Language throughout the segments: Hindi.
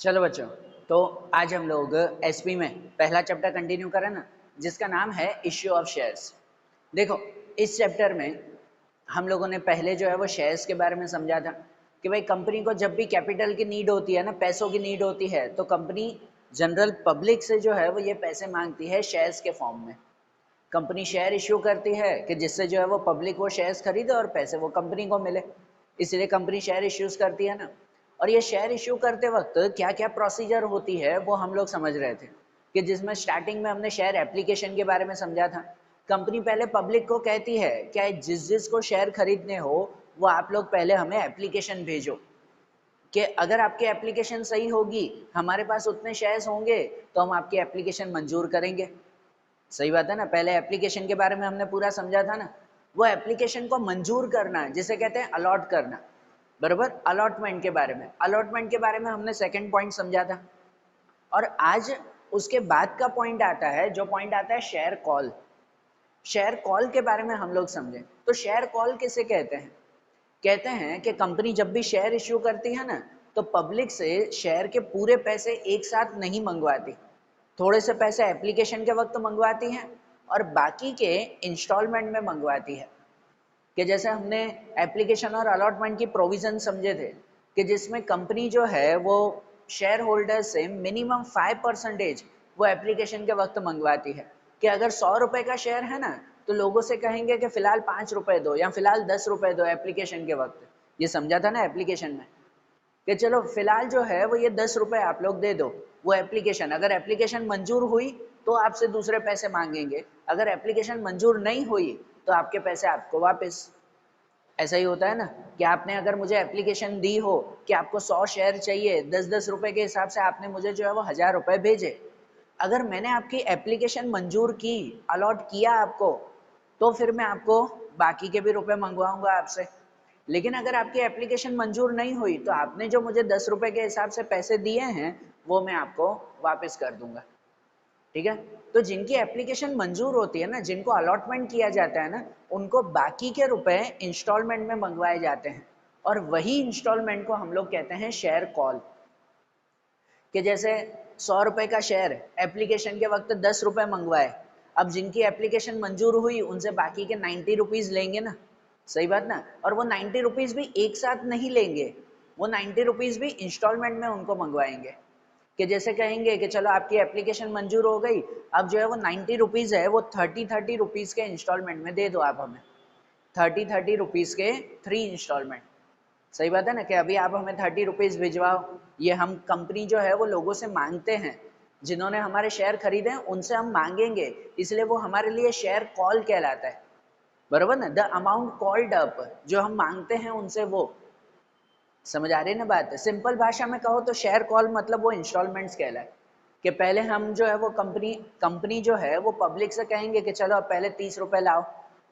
चलो बच्चों, तो आज हम लोग एसपी में पहला चैप्टर कंटिन्यू करें ना, जिसका नाम है इश्यू ऑफ शेयर्स। देखो, इस चैप्टर में हम लोगों ने पहले जो है वो शेयर्स के बारे में समझा था कि भाई कंपनी को जब भी कैपिटल की नीड होती है ना, पैसों की नीड होती है, तो कंपनी जनरल पब्लिक से जो है वो ये पैसे मांगती है शेयर्स के फॉर्म में। कंपनी शेयर इश्यू करती है कि जिससे जो है वो पब्लिक वो शेयर्स खरीदे और पैसे वो कंपनी को मिले, इसलिए कंपनी शेयर इश्यूज करती है ना। और ये शेयर इश्यू करते वक्त क्या क्या प्रोसीजर होती है वो हम लोग समझ रहे थे कि जिसमें स्टार्टिंग में हमने शेयर एप्लीकेशन के बारे में समझा था। कंपनी पहले पब्लिक को कहती है क्या जिस जिस को शेयर खरीदने हो वो आप लोग पहले हमें एप्लीकेशन भेजो, कि अगर आपकी एप्लीकेशन सही होगी, हमारे पास उतने शेयर्स होंगे तो हम आपकी एप्लीकेशन मंजूर करेंगे। सही बात है ना। पहले एप्लीकेशन के बारे में हमने पूरा समझा था ना। वो एप्लीकेशन को मंजूर करना जिसे कहते हैं अलॉट करना, बराबर। अलॉटमेंट के बारे में, अलॉटमेंट के बारे में हमने सेकंड पॉइंट समझा था। और आज उसके बाद का पॉइंट आता है, जो पॉइंट आता है शेयर कॉल। शेयर कॉल के बारे में हम लोग समझें तो शेयर कॉल किसे कहते हैं? कहते हैं कि कंपनी जब भी शेयर इश्यू करती है ना, तो पब्लिक से शेयर के पूरे पैसे एक साथ नहीं मंगवाती, थोड़े से पैसे एप्लीकेशन के वक्त मंगवाती हैं और बाकी के इंस्टॉलमेंट में मंगवाती है। कि जैसे हमने एप्लीकेशन और अलॉटमेंट की प्रोविजन समझे थे कि जिसमें कंपनी जो है वो शेयर होल्डर से मिनिमम 5% वो एप्लीकेशन के वक्त मंगवाती है। कि अगर 100 रुपए का शेयर है ना, तो लोगों से कहेंगे कि फिलहाल 5 रुपए दो या फिलहाल 10 रुपए दो एप्लीकेशन के वक्त। ये समझा था ना एप्लीकेशन में, कि चलो फिलहाल जो है वो ये 10 रुपए आप लोग दे दो। वो एप्लीकेशन, अगर एप्लीकेशन मंजूर हुई तो आपसे दूसरे पैसे मांगेंगे, अगर एप्लीकेशन मंजूर नहीं हुई तो आपके पैसे आपको वापस। ऐसा ही होता है ना कि आपने अगर मुझे एप्लीकेशन दी हो कि आपको 100 शेयर चाहिए, 10-10 रुपए के हिसाब से आपने मुझे जो है वो 1000 रुपए भेजे। अगर मैंने आपकी एप्लीकेशन मंजूर की, अलॉट किया आपको, तो फिर मैं आपको बाकी के भी रुपए मंगवाऊंगा आपसे। लेकिन अगर आपकी एप्लीकेशन मंजूर नहीं हुई तो आपने जो मुझे 10 रुपए के हिसाब से पैसे दिए हैं वो मैं आपको वापस कर दूंगा। ठीक है। तो जिनकी एप्लीकेशन मंजूर होती है ना, जिनको अलॉटमेंट किया जाता है ना, उनको बाकी के रुपए इंस्टॉलमेंट में मंगवाए जाते हैं और वही इंस्टॉलमेंट को हम लोग कहते हैं शेयर कॉल। कि जैसे 100 रुपए का शेयर एप्लीकेशन के वक्त 10 रुपए मंगवाए, अब जिनकी एप्लीकेशन मंजूर हुई उनसे बाकी के 90 रुपीज लेंगे ना। सही बात ना। और वो 90 रुपीज भी एक साथ नहीं लेंगे, वो 90 रुपीज भी इंस्टॉलमेंट में उनको मंगवाएंगे। कि जैसे कहेंगे कि चलो आपकी एप्लीकेशन मंजूर हो गई, अब जो है वो 90 रुपीज है वो 30-30 रुपीज के इंस्टॉलमेंट में दे दो आप हमें। 30-30 रुपीज के 3 इंस्टॉलमेंट। सही बात है ना। कि अभी आप हमें 30 रुपीज भिजवाओ। ये हम कंपनी जो है वो लोगों से मांगते हैं, जिन्होंने हमारे शेयर खरीदे हैं उनसे हम मांगेंगे, इसलिए वो हमारे लिए शेयर कॉल कहलाता है, बराबर ना। द अमाउंट कॉल्ड अप, जो हम मांगते हैं उनसे वो। समझ आ रही है ना बात? सिंपल भाषा में कहो तो शेयर कॉल मतलब वो इंस्टॉलमेंट्स कहलाए। कि पहले हम जो है वो कंपनी कंपनी जो है वो पब्लिक से कहेंगे कि चलो अब पहले 30 रुपए लाओ,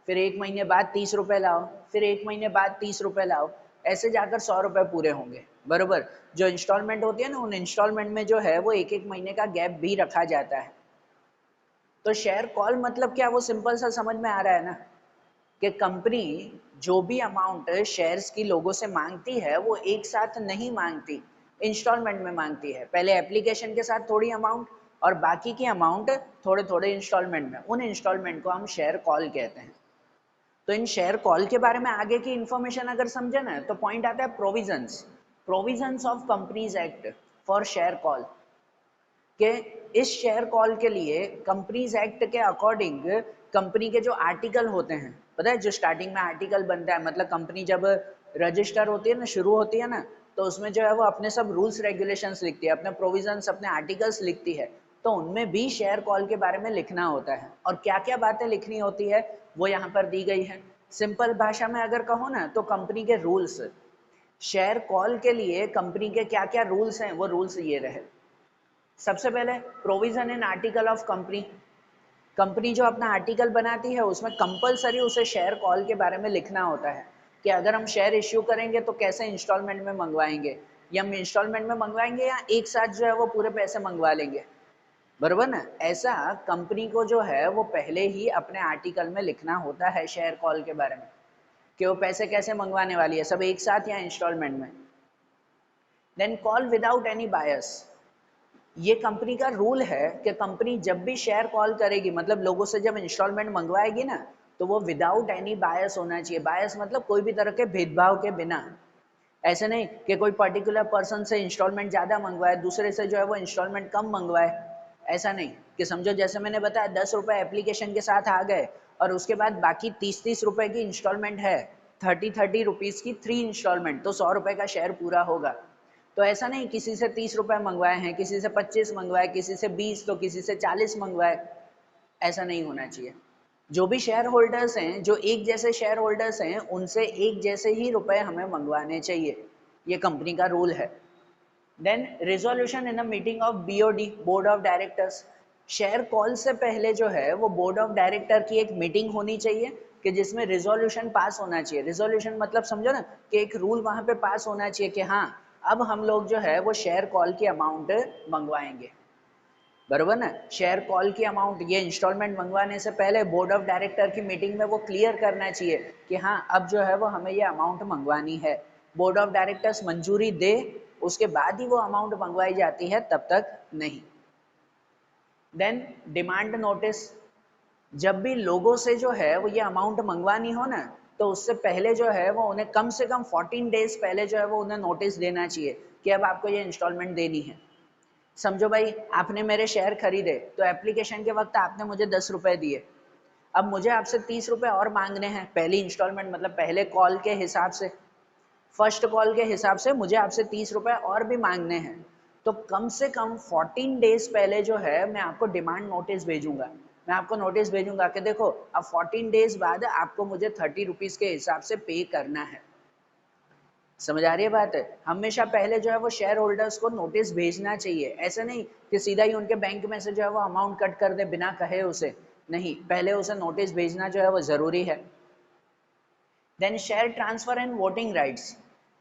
फिर 1 महीने बाद 30 रुपए लाओ, फिर 1 महीने बाद 30 रुपए लाओ। ऐसे जाकर 100 रुपए पूरे होंगे, बरोबर। जो इंस्टॉलमेंट होती है ना, उन इंस्टॉलमेंट में जो है वो एक एक महीने का गैप भी रखा जाता है। तो शेयर कॉल मतलब क्या, वो सिंपल सा समझ में आ रहा है ना। कि कंपनी जो भी अमाउंट शेयर्स की लोगों से मांगती है वो एक साथ नहीं मांगती, इंस्टॉलमेंट में मांगती है। पहले एप्लीकेशन के साथ थोड़ी अमाउंट और बाकी की अमाउंट थोड़े थोड़े इंस्टॉलमेंट में। उन इंस्टॉलमेंट को हम शेयर कॉल कहते हैं। तो इन शेयर कॉल के बारे में आगे की इंफॉर्मेशन अगर समझे ना, तो पॉइंट आता है provisions. Provisions of companies act for share call. कि इस शेयर कॉल के लिए कंपनीज एक्ट के अकॉर्डिंग कंपनी के जो आर्टिकल होते हैं, पता है जो स्टार्टिंग में आर्टिकल बनता है, मतलब कंपनी जब रजिस्टर होती है ना, शुरू होती है ना, तो उसमें जो है वो अपने सब रूल्स रेगुलेशंस लिखती है, अपने प्रोविजंस, अपने आर्टिकल्स लिखती है। तो उनमें भी शेयर कॉल के बारे में लिखना होता है और क्या क्या बातें लिखनी होती है वो यहाँ पर दी गई है। सिंपल भाषा में अगर कहो ना तो कंपनी के रूल्स, शेयर कॉल के लिए कंपनी के क्या क्या रूल्स हैं वो रूल्स ये रहे। सबसे पहले provision in article of company. Company जो अपना आर्टिकल बनाती है उसमें कंपलसरी उसे शेयर कॉल के बारे में लिखना होता है कि अगर हम शेयर इश्यू करेंगे तो कैसे इंस्टॉलमेंट में मंगवाएंगे, या हम इंस्टॉलमेंट में मंगवाएंगे या एक साथ जो है वो पूरे पैसे मंगवा लेंगे, बरोबर ना। ऐसा कंपनी को जो है वो पहले ही अपने आर्टिकल में लिखना होता है शेयर कॉल के बारे में, कि वो पैसे कैसे मंगवाने वाली है, सब एक साथ या इंस्टॉलमेंट में। Then call without any bias, ये कंपनी का रूल है कि कंपनी जब भी शेयर कॉल करेगी, मतलब लोगों से जब इंस्टॉलमेंट मंगवाएगी ना, तो वो विदाउट एनी बायस होना चाहिए। बायस मतलब कोई भी तरह के भेदभाव के बिना। ऐसे नहीं कि कोई पर्टिकुलर पर्सन से इंस्टॉलमेंट ज़्यादा मंगवाए, दूसरे से जो है वो इंस्टॉलमेंट कम मंगवाए। ऐसा नहीं कि समझो जैसे मैंने बताया 10 रुपये एप्लीकेशन के साथ आ गए और उसके बाद बाकी 30-30 रुपए की इंस्टॉलमेंट है, 30-30 रुपीज़ की 3 इंस्टॉलमेंट, तो 100 रुपए का शेयर पूरा होगा। तो ऐसा नहीं किसी से 30 रुपए मंगवाए हैं, किसी से 25 मंगवाए, किसी से 20, तो किसी से 40 मंगवाए, ऐसा नहीं होना चाहिए। जो भी शेयर होल्डर्स हैं, जो एक जैसे शेयर होल्डर्स हैं, उनसे एक जैसे ही रुपए हमें मंगवाने चाहिए, ये कंपनी का रूल है। Then resolution in a meeting of BOD, board of directors, share call से पहले जो है वो बोर्ड ऑफ डायरेक्टर की एक मीटिंग होनी चाहिए कि जिसमें रिजोल्यूशन पास होना चाहिए। रिजोल्यूशन मतलब समझो ना कि एक रूल वहां पे पास होना चाहिए कि हाँ अब हम लोग जो है वो शेयर कॉल की अमाउंट मंगवाएंगे, बरोबर ना। शेयर कॉल की अमाउंट, ये इंस्टॉलमेंट मंगवाने से पहले बोर्ड ऑफ डायरेक्टर की मीटिंग में वो क्लियर करना चाहिए कि हाँ अब जो है वो हमें ये अमाउंट मंगवानी है। बोर्ड ऑफ डायरेक्टर्स मंजूरी दे उसके बाद ही वो अमाउंट मंगवाई जाती है, तब तक नहीं। देन डिमांड नोटिस, जब भी लोगों से जो है वो ये अमाउंट मंगवानी हो ना, तो उससे पहले जो है वो उन्हें कम से कम 14 डेज पहले जो है वो उन्हें नोटिस देना चाहिए कि अब आपको ये इंस्टॉलमेंट देनी है। समझो भाई आपने मेरे शेयर खरीदे, तो एप्लीकेशन के वक्त आपने मुझे 10 रुपए दिए, अब मुझे आपसे 30 रुपए और मांगने हैं, पहली इंस्टॉलमेंट मतलब पहले कॉल के हिसाब से, फर्स्ट कॉल के हिसाब से मुझे आपसे 30 रुपए और भी मांगने हैं। तो कम से कम 14 डेज पहले जो है मैं आपको डिमांड नोटिस भेजूंगा। मैं आपको नोटिस भेजूंगा कि देखो अब 14 डेज बाद आपको मुझे 30 रुपीज के हिसाब से पे करना है। समझ आ रही है बात है। हमेशा पहले जो है वो शेयर होल्डर्स को नोटिस भेजना चाहिए, ऐसे नहीं कि सीधा ही उनके बैंक में से जो है वो अमाउंट कट कर दे बिना कहे उसे, नहीं, पहले उसे नोटिस भेजना जो है वो जरूरी है। Then share transfer and voting rights,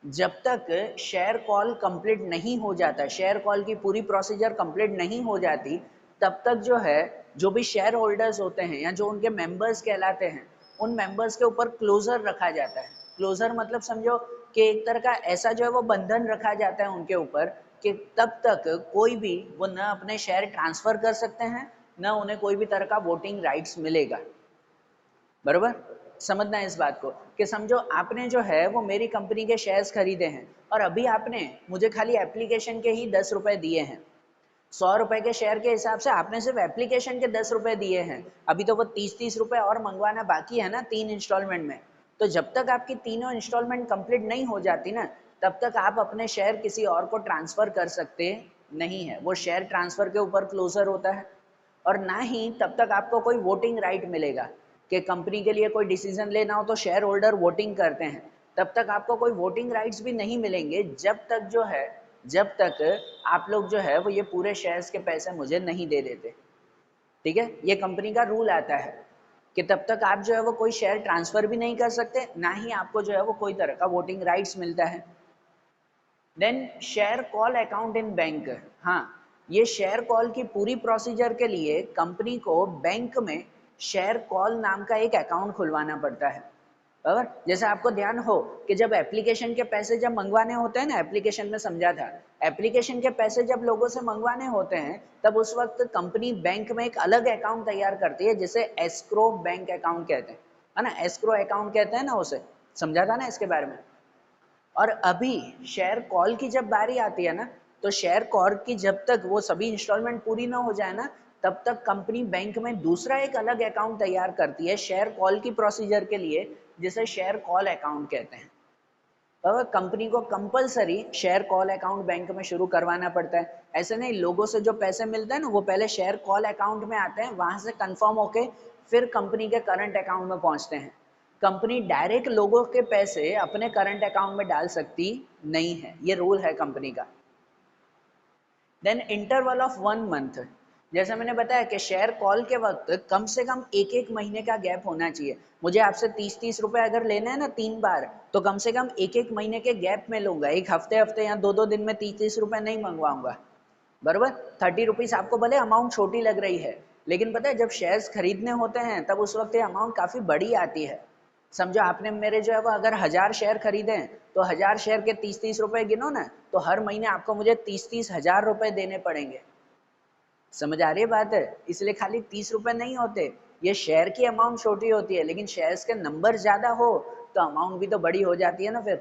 जब तक शेयर कॉल कंप्लीट नहीं हो जाता, शेयर कॉल की पूरी प्रोसीजर कंप्लीट नहीं हो जाती, तब तक जो है जो भी शेयर होल्डर्स होते हैं या जो उनके मेंबर्स कहलाते हैं, उन मेंबर्स के ऊपर क्लोजर रखा जाता है। क्लोजर मतलब समझो कि एक तरह का ऐसा जो है वो बंधन रखा जाता है उनके ऊपर कि तब तक कोई भी वो न अपने शेयर ट्रांसफर कर सकते हैं, न उन्हें कोई भी तरह का वोटिंग राइट्स मिलेगा। बरोबर, समझना है इस बात को कि समझो आपने जो है वो मेरी कंपनी के शेयर्स खरीदे हैं और अभी आपने मुझे खाली एप्लीकेशन के ही 10 रुपए दिए हैं। 100 रुपए के शेयर के हिसाब से आपने सिर्फ एप्लीकेशन के 10 रुपए दिए हैं, अभी तो वो 30-30 रुपए और मंगवाना बाकी है ना 3 इंस्टॉलमेंट में। तो जब तक आपकी तीनों इंस्टॉलमेंट कंप्लीट नहीं हो जाती ना, तब तक आप अपने शेयर किसी और को ट्रांसफर कर सकते नहीं है। वो शेयर ट्रांसफर के ऊपर क्लोजर होता है और ना ही तब तक आपको कोई वोटिंग राइट मिलेगा कि कंपनी के लिए कोई डिसीजन लेना हो तो शेयर होल्डर वोटिंग करते हैं, तब तक आपको कोई वोटिंग राइट्स भी नहीं मिलेंगे जब तक आप लोग जो है वो ये पूरे शेयर्स के पैसे मुझे नहीं दे देते। ठीक है, ये कंपनी का रूल आता है कि तब तक आप जो है वो कोई शेयर ट्रांसफर भी नहीं कर सकते, ना ही आपको जो है वो कोई तरह का वोटिंग राइट्स मिलता है। Then share call account in bank, हाँ, ये शेयर कॉल की पूरी प्रोसीजर के लिए कंपनी को बैंक में शेयर कॉल नाम का एक अकाउंट खुलवाना पड़ता है। बराबर, जैसे आपको ध्यान हो कि जब एप्लीकेशन के पैसे जब मंगवाने होते हैं ना, एप्लीकेशन में समझा था, एप्लीकेशन के पैसे जब लोगों से मंगवाने होते हैं तब उस वक्त कंपनी बैंक में एक अलग अकाउंट तैयार करती है जिसे एस्क्रो बैंक अकाउंट कहते हैं, है ना, एस्क्रो अकाउंट कहते हैं ना उसे, समझा था ना इसके बारे में। और अभी शेयर कॉल की जब बारी आती है ना, तो शेयर कॉल की जब तक वो सभी इंस्टॉलमेंट पूरी ना हो जाए ना, तब तक कंपनी बैंक में दूसरा एक अलग अकाउंट तैयार करती है शेयर कॉल की प्रोसीजर के लिए, जिसे शेयर कॉल अकाउंट कहते हैं। तो कंपनी को compulsory share call account bank में शुरू करवाना पड़ता है। ऐसे नहीं लोगों से जो पैसे मिलते हैं ना वो पहले शेयर कॉल अकाउंट में आते हैं, वहां से कंफर्म होके फिर कंपनी के करंट अकाउंट में पहुंचते हैं। कंपनी डायरेक्ट लोगों के पैसे अपने करंट अकाउंट में डाल सकती नहीं है, ये रूल है कंपनी का। देन इंटरवल ऑफ 1 मंथ, जैसे मैंने बताया कि शेयर कॉल के वक्त कम से कम एक एक महीने का गैप होना चाहिए। मुझे आपसे 30-30 रुपए अगर लेना है ना 3 बार, तो कम से कम एक एक महीने के गैप में लूंगा, एक हफ्ते हफ्ते या 2-2 दिन में 30-30 रुपए नहीं मंगवाऊंगा। बरोबर, 30 रुपीज आपको भले अमाउंट छोटी लग रही है, लेकिन पता है जब शेयर्स खरीदने होते हैं तब उस वक्त ये अमाउंट काफी बड़ी आती है। समझो आपने मेरे जो है वो अगर 1000 शेयर खरीदे हैं तो 1000 शेयर के 30-30 रुपए गिनो ना, तो हर महीने आपको मुझे 30-30 हजार रुपए देने पड़ेंगे। समझ आ रही है बात है? इसलिए खाली 30 रुपए नहीं होते, ये शेयर की अमाउंट छोटी होती है, लेकिन शेयर्स के नंबर ज्यादा हो तो अमाउंट भी तो बड़ी हो जाती है ना फिर।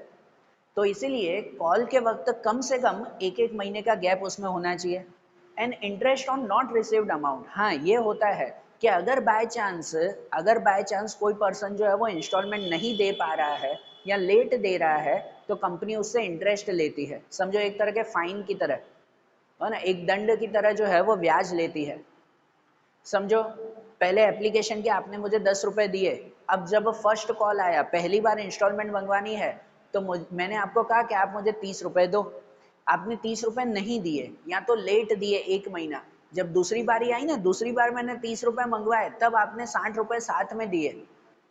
तो इसीलिए कॉल के वक्त कम से कम एक एक महीने का गैप उसमें होना चाहिए। And interest on not received amount, हाँ ये होता है कि अगर बाय चांस कोई पर्सन जो है वो इंस्टॉलमेंट नहीं दे पा रहा है या लेट दे रहा है, तो कंपनी उससे इंटरेस्ट लेती है। समझो एक तरह के फाइन की तरह, है ना, एक दंड की तरह जो है वो ब्याज लेती है। समझो पहले एप्लीकेशन के आपने मुझे 10 रुपए दिए, अब जब फर्स्ट कॉल आया, पहली बार इंस्टॉलमेंट मंगवानी है, तो मैंने आपको कहा कि आप मुझे 30 रुपए दो, आपने 30 रुपए नहीं दिए या तो लेट दिए 1 महीना। जब दूसरी बारी आई ना, दूसरी बार मैंने 30 रुपए मंगवाए, तब आपने 60 रुपए साथ में दिए,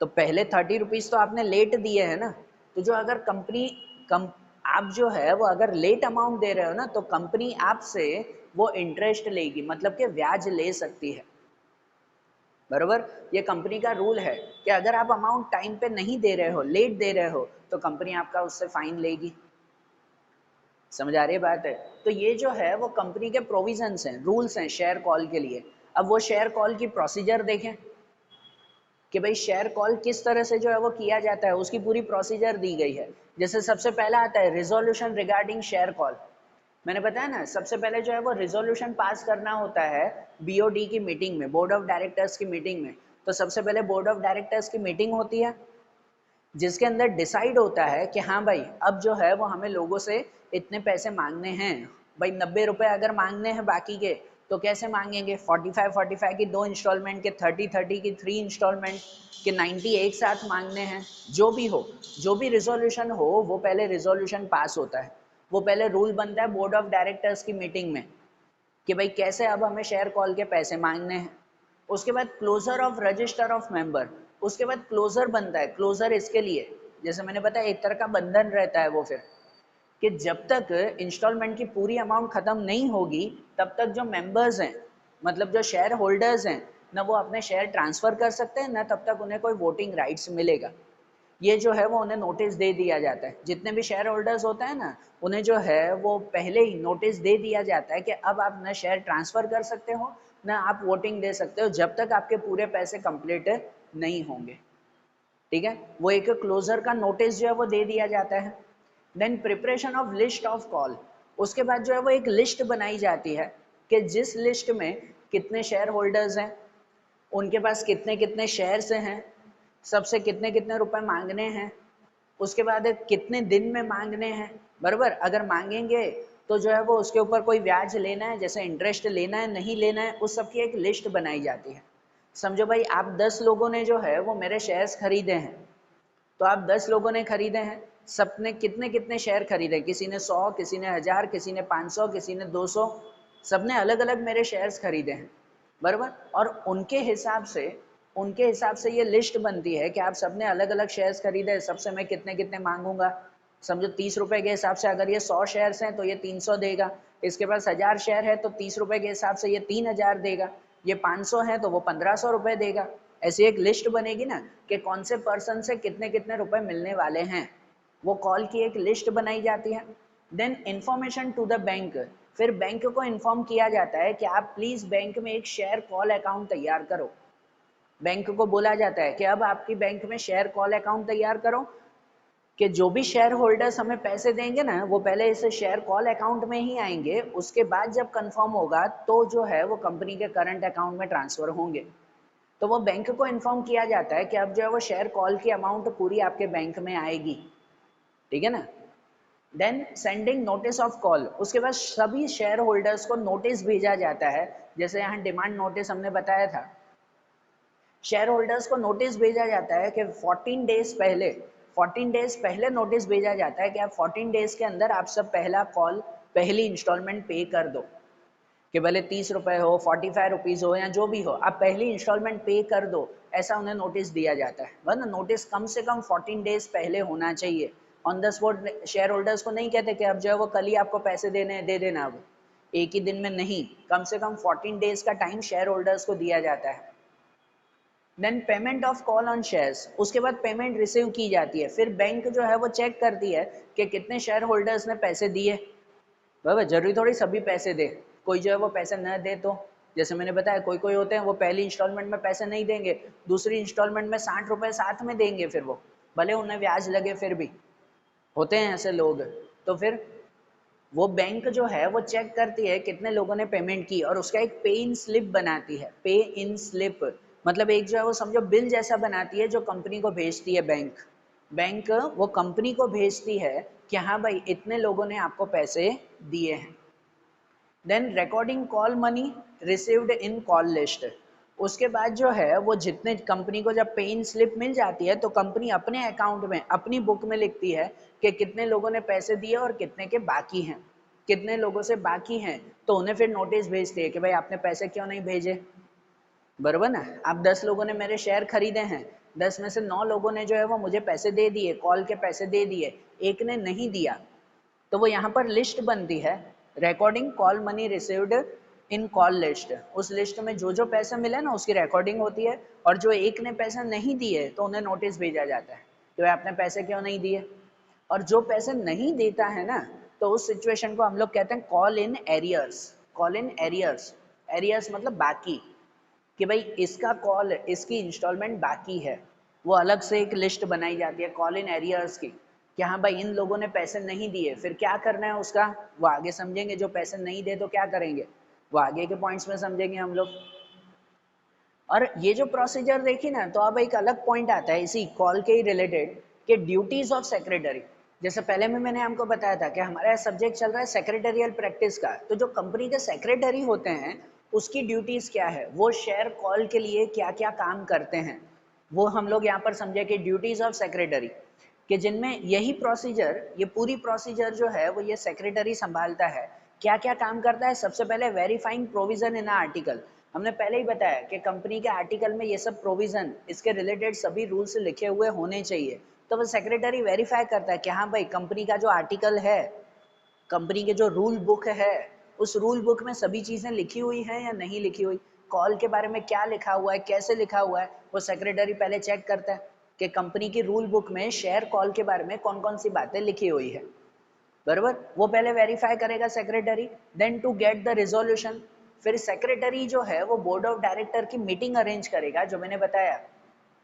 तो पहले 30 रुपीज तो आपने लेट दिए है ना। तो जो अगर आप जो है वो अगर लेट अमाउंट दे रहे हो ना, तो कंपनी आपसे वो इंटरेस्ट लेगी, मतलब कि ब्याज ले सकती है। बरोबर, ये कंपनी का रूल है कि अगर आप अमाउंट टाइम पे नहीं दे रहे हो, लेट दे रहे हो, तो कंपनी आपका उससे फाइन लेगी। समझ आ रही है बात है? तो ये जो है वो कंपनी के प्रोविजंस हैं, रूल्स हैं शेयर कॉल के लिए। अब वो शेयर कॉल की प्रोसीजर देखें कि भाई शेयर कॉल किस तरह से जो है वो किया जाता है, उसकी पूरी प्रोसीजर दी गई है। जैसे सबसे पहला आता है रिजोल्यूशन रिगार्डिंग शेयर कॉल। मैंने बताया ना, सबसे पहले जो है वो रिजोल्यूशन पास करना होता है बीओडी की मीटिंग में, बोर्ड ऑफ डायरेक्टर्स की मीटिंग में। तो सबसे पहले बोर्ड ऑफ डायरेक्टर्स की मीटिंग होती है, जिसके अंदर डिसाइड होता है कि हाँ भाई अब जो है वो हमें लोगों से इतने पैसे मांगने हैं। भाई 90 रुपए अगर मांगने हैं बाकी के, तो कैसे मांगेंगे? 45 की 2 इंस्टॉलमेंट के, 30 की 3 इंस्टॉलमेंट के, 90 एक साथ मांगने हैं। जो भी हो, जो भी रिजोल्यूशन हो, वो पहले रिजोल्यूशन पास होता है, वो पहले रूल बनता है बोर्ड ऑफ डायरेक्टर्स की मीटिंग में कि भाई कैसे अब हमें शेयर कॉल के पैसे मांगने हैं। उसके बाद closure of register of member, उसके बाद क्लोजर बनता है। क्लोजर इसके लिए, जैसे मैंने बताया, एक तरह का बंधन रहता है वो फिर, कि जब तक इंस्टॉलमेंट की पूरी अमाउंट खत्म नहीं होगी, तब तक जो मेंबर्स हैं, मतलब जो शेयर होल्डर्स हैं, ना वो अपने शेयर ट्रांसफर कर सकते हैं, ना तब तक उन्हें कोई वोटिंग राइट्स मिलेगा। ये जो है वो उन्हें नोटिस दे दिया जाता है। जितने भी शेयर होल्डर्स होते हैं ना, उन्हें जो है वो पहले ही नोटिस दे दिया जाता है कि अब आप न शेयर ट्रांसफर कर सकते हो, ना आप वोटिंग दे सकते हो, जब तक आपके पूरे पैसे कंप्लीट नहीं होंगे। ठीक है, वो एक क्लोजर का नोटिस जो है वो दे दिया जाता है। Then preparation of list of call, उसके बाद जो है वो एक लिस्ट बनाई जाती है कि जिस लिस्ट में कितने शेयर होल्डर्स हैं, उनके पास कितने कितने शेयर्स हैं, सबसे कितने कितने रुपए मांगने हैं, उसके बाद कितने दिन में मांगने हैं। बराबर, अगर मांगेंगे तो जो है वो उसके ऊपर कोई ब्याज लेना है, जैसे इंटरेस्ट लेना है, नहीं लेना है, उस सब की एक लिस्ट बनाई जाती है। समझो भाई आप 10 लोगों ने जो है वो मेरे शेयर्स खरीदे हैं, तो आप 10 लोगों ने खरीदे हैं, सबने कितने कितने शेयर खरीदे, किसी ने 100, किसी ने 1000, किसी ने 500, किसी ने 200, सबने अलग अलग मेरे शेयर्स खरीदे हैं। बराबर, और उनके हिसाब से ये लिस्ट बनती है कि आप सबने अलग अलग शेयर्स खरीदे, सबसे मैं कितने कितने मांगूंगा। समझो 30 रुपए के हिसाब से अगर ये 100 शेयर्स हैं तो ये 300 देगा, इसके पास 1000 शेयर है तो 30 रुपए के हिसाब से ये 3000 देगा, ये 500 है तो वो 1500 रुपए देगा। ऐसी एक लिस्ट बनेगी ना कि कौन से पर्सन से कितने कितने रुपए मिलने वाले हैं, वो कॉल की एक लिस्ट बनाई जाती है। Then information to the bank, फिर बैंक को इन्फॉर्म किया जाता है कि आप प्लीज बैंक में एक शेयर कॉल अकाउंट तैयार करो। बैंक को बोला जाता है कि अब आपकी बैंक में शेयर कॉल अकाउंट तैयार करो, कि जो भी शेयर होल्डर्स हमें पैसे देंगे ना, वो पहले इस शेयर कॉल अकाउंट में ही आएंगे, उसके बाद जब कंफर्म होगा तो जो है वो कंपनी के करंट अकाउंट में ट्रांसफर होंगे। तो वो बैंक को इन्फॉर्म किया जाता है कि अब जो है वो शेयर कॉल की अमाउंट पूरी आपके बैंक में आएगी। ठीक है ना। Then sending notice of call, उसके बाद सभी शेयर होल्डर्स को नोटिस भेजा जाता है। जैसे यहाँ डिमांड नोटिस हमने बताया था, शेयर होल्डर्स को नोटिस भेजा जाता है कि 14 डेज पहले नोटिस भेजा जाता है कि आप 14 डेज के अंदर आप सब पहली इंस्टॉलमेंट पे कर दो, कि भले 30 रुपए हो, 45 रुपीज हो, या जो भी हो, आप पहली इंस्टॉलमेंट पे कर दो, ऐसा उन्हें नोटिस दिया जाता है। वरना नोटिस कम से कम 14 डेज पहले होना चाहिए। On the spot share holders को नहीं कहते कि अब जो है वो कल ही आपको पैसे देने दे देना, अब एक ही दिन में नहीं, कम से कम 14 डेज का टाइम शेयर होल्डर्स को दिया जाता है। Then payment of call on shares, उसके बाद पेमेंट रिसीव की जाती है, फिर बैंक जो है वो चेक करती है कि कितने शेयर होल्डर्स ने पैसे दिए। बाबा जरूरी थोड़ी सभी पैसे दे, कोई जो है वो पैसे न दे तो जैसे मैंने बताया कोई कोई होते हैं वो पहली इंस्टॉलमेंट में पैसे नहीं देंगे, दूसरी इंस्टॉलमेंट में 60 रुपए साथ में देंगे, फिर वो भले उन्हें ब्याज लगे फिर भी होते हैं ऐसे लोग। तो फिर वो बैंक जो है वो चेक करती है कितने लोगों ने पेमेंट की और उसका एक पे इन स्लिप बनाती है। पे इन स्लिप मतलब एक जो है वो समझो बिल जैसा बनाती है जो कंपनी को भेजती है बैंक। बैंक वो कंपनी को भेजती है कि हाँ भाई इतने लोगों ने आपको पैसे दिए हैं। Then recording call money received in call list, उसके बाद जो है वो जितने कंपनी को जब पे इन स्लिप मिल जाती है तो कंपनी अपने अकाउंट में अपनी बुक में लिखती है कि कितने लोगों ने पैसे दिए और कितने के बाकी हैं, कितने लोगों से बाकी हैं, तो उन्हें फिर नोटिस भेजती है कि भाई आपने पैसे क्यों नहीं भेजे। बराबर ना, आप 10 लोगों ने मेरे शेयर खरीदे हैं, 10 में से 9 लोगों ने जो है वो मुझे पैसे दे दिए, कॉल के पैसे दे दिए, एक ने नहीं दिया, तो वो यहाँ पर लिस्ट बनती है recording call money received in call list. उस लिस्ट में जो जो पैसे मिले ना उसकी रिकॉर्डिंग होती है, और जो एक ने पैसे नहीं दिए तो उन्हें नोटिस भेजा जाता है कि भाई आपने पैसे क्यों नहीं दिए। और जो पैसे नहीं देता है ना तो उस सिचुएशन को हम लोग कहते हैं call in arrears. Call in arrears, arrears मतलब बाकी, कि भाई इसका कॉल इसकी इंस्टॉलमेंट बाकी है, वो अलग से एक लिस्ट बनाई जाती है कॉल इन एरियर्स की कि हाँ भाई इन लोगों ने पैसे नहीं दिए, फिर क्या करना है उसका वो आगे समझेंगे। जो पैसे नहीं दे तो क्या करेंगे वो आगे के पॉइंट्स में समझेंगे हम लोग। और ये जो प्रोसीजर देखी ना तो अब एक अलग पॉइंट आता है इसी कॉल के ही रिलेटेड कि ड्यूटीज ऑफ सेक्रेटरी। जैसे पहले में मैंने आपको बताया था कि हमारा सब्जेक्ट चल रहा है सेक्रेटरियल प्रैक्टिस का, तो जो कंपनी के सेक्रेटरी होते हैं उसकी ड्यूटीज क्या है, वो शेयर कॉल के लिए क्या क्या काम करते हैं, वो हम लोग यहाँ पर समझे कि ड्यूटीज ऑफ सेक्रेटरी, कि जिनमें यही प्रोसीजर, ये पूरी प्रोसीजर जो है वो ये सेक्रेटरी संभालता है। क्या क्या काम करता है, सबसे पहले वेरीफाइंग प्रोविजन इन आर्टिकल। हमने पहले ही बताया कि कंपनी के आर्टिकल में ये सब प्रोविजन, इसके रिलेटेड सभी रूल्स लिखे हुए होने चाहिए, तो वो सेक्रेटरी वेरीफाई करता है कि हाँ भाई कंपनी का जो आर्टिकल है, कंपनी के जो रूल बुक है, उस रूल बुक में सभी चीजें लिखी हुई हैं या नहीं लिखी हुई, कॉल के बारे में क्या लिखा हुआ है, कैसे लिखा हुआ है, वो सेक्रेटरी पहले चेक करता है कि कंपनी की रूल बुक में शेयर कॉल के बारे में कौन कौन सी बातें लिखी हुई है। बराबर, वो पहले वेरीफाई करेगा secretary. Then to get the resolution, फिर सेक्रेटरी जो है वो बोर्ड ऑफ डायरेक्टर की मीटिंग अरेंज करेगा। जो मैंने बताया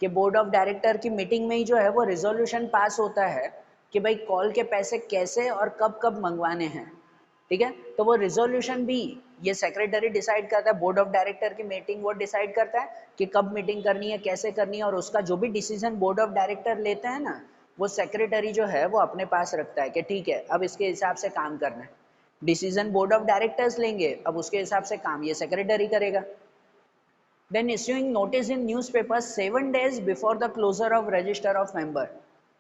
कि बोर्ड ऑफ डायरेक्टर की मीटिंग में ही जो है वो रिजोल्यूशन पास होता है कि भाई कॉल के पैसे कैसे और कब कब मंगवाने हैं। ठीक है, तो वो रिजोल्यूशन भी ये सेक्रेटरी डिसाइड करता है, बोर्ड ऑफ डायरेक्टर की मीटिंग वो डिसाइड करता है कि कब मीटिंग करनी है, कैसे करनी है, और उसका जो भी डिसीजन बोर्ड ऑफ डायरेक्टर लेते हैं ना वो सेक्रेटरी जो है वो अपने पास रखता है कि ठीक है अब इसके हिसाब से काम करना है। डिसीजन बोर्ड ऑफ डायरेक्टर्स लेंगे, अब उसके हिसाब से काम ये सेक्रेटरी करेगा। Then issuing notice in newspaper 7 days before the closure of register of member.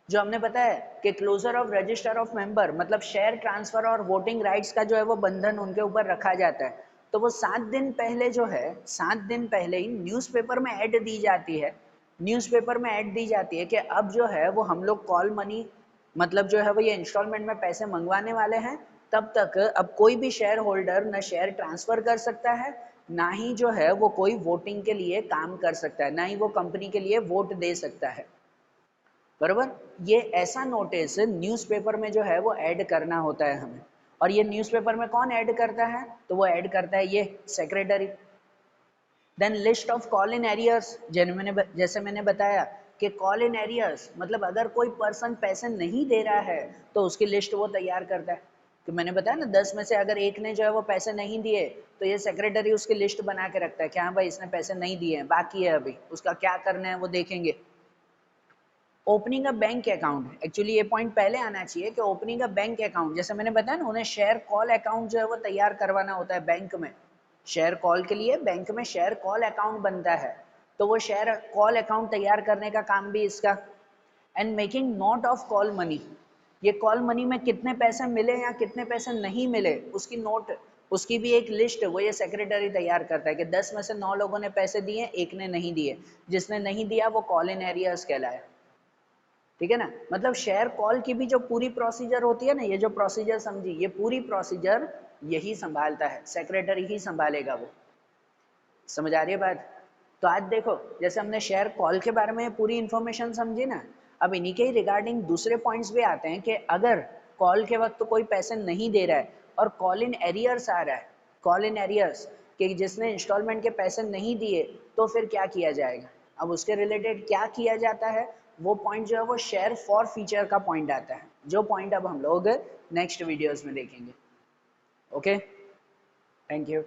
जो हमने बताया कि closure of register of member मतलब शेयर ट्रांसफर और वोटिंग राइट्स का जो है वो बंधन उनके ऊपर रखा जाता है, तो वो 7 दिन पहले जो है 7 दिन पहले ही न्यूज़पेपर में ऐड दी जाती है। न्यूज़पेपर में ऐड दी जाती है कि अब जो है वो हम लोग कॉल मनी मतलब जो है वो ये इंस्टॉलमेंट में पैसे मंगवाने वाले हैं, तब तक अब कोई भी शेयर होल्डर न शेयर ट्रांसफर कर सकता है, ना ही जो है वो कोई वोटिंग के लिए काम कर सकता है, ना ही वो कंपनी के लिए वोट दे सकता है। बराबर, ये ऐसा नोटिस न्यूज़पेपर में जो है वो ऐड करना होता है हमें। और ये न्यूज़पेपर में कौन ऐड करता है, तो वो ऐड करता है ये secretary. Then list of call in arrears, जैसे मैंने बताया कि कॉल इन एरियर्स मतलब अगर कोई पर्सन पैसे नहीं दे रहा है तो उसकी लिस्ट वो तैयार करता है। कि मैंने बताया ना 10 में से अगर एक ने जो है वो पैसे नहीं दिए तो ये सेक्रेटरी उसकी लिस्ट बना के रखता है कि हाँ भाई इसने पैसे नहीं दिए हैं, बाकी है अभी उसका क्या करना है वो देखेंगे। Opening a bank account, actually ये पॉइंट पहले आना चाहिए कि ओपनिंग अ बैंक अकाउंट, जैसे मैंने बताया ना उन्हें शेयर कॉल अकाउंट जो है वो तैयार करवाना होता है बैंक में। शेयर कॉल के लिए बैंक में शेयर कॉल अकाउंट बनता है, तो वो शेयर कॉल अकाउंट तैयार करने का काम भी इसका। And making note of call money, ये कॉल मनी में कितने पैसे मिले या कितने पैसे नहीं मिले उसकी नोट, उसकी भी एक लिस्ट वो ये सेक्रेटरी तैयार करता है कि 10 में से 9 लोगों ने पैसे दिए, एक ने नहीं दिए, जिसने नहीं दिया वो कॉल इन एरियर्स कहलाया। ठीक है ना, मतलब शेयर कॉल की भी जो पूरी प्रोसीजर होती है ना, ये जो प्रोसीजर समझी, ये पूरी प्रोसीजर यही संभालता है, सेक्रेटरी ही संभालेगा वो। समझ आ रही है बात? तो आज देखो जैसे हमने शेयर कॉल के बारे में पूरी इंफॉर्मेशन समझी ना, अब इन्हीं के ही रिगार्डिंग दूसरे पॉइंट्स भी आते हैं कि अगर कॉल के वक्त कोई पैसे नहीं दे रहा है और कॉल इन एरियर्स आ रहा है, कॉल इन एरियर्स कि जिसने इंस्टॉलमेंट के पैसे नहीं दिए तो फिर क्या किया जाएगा। अब उसके रिलेटेड क्या किया जाता है वो पॉइंट जो है वो शेयर फॉर फीचर का पॉइंट आता है, जो पॉइंट अब हम लोग नेक्स्ट वीडियोस में देखेंगे। Okay, thank you.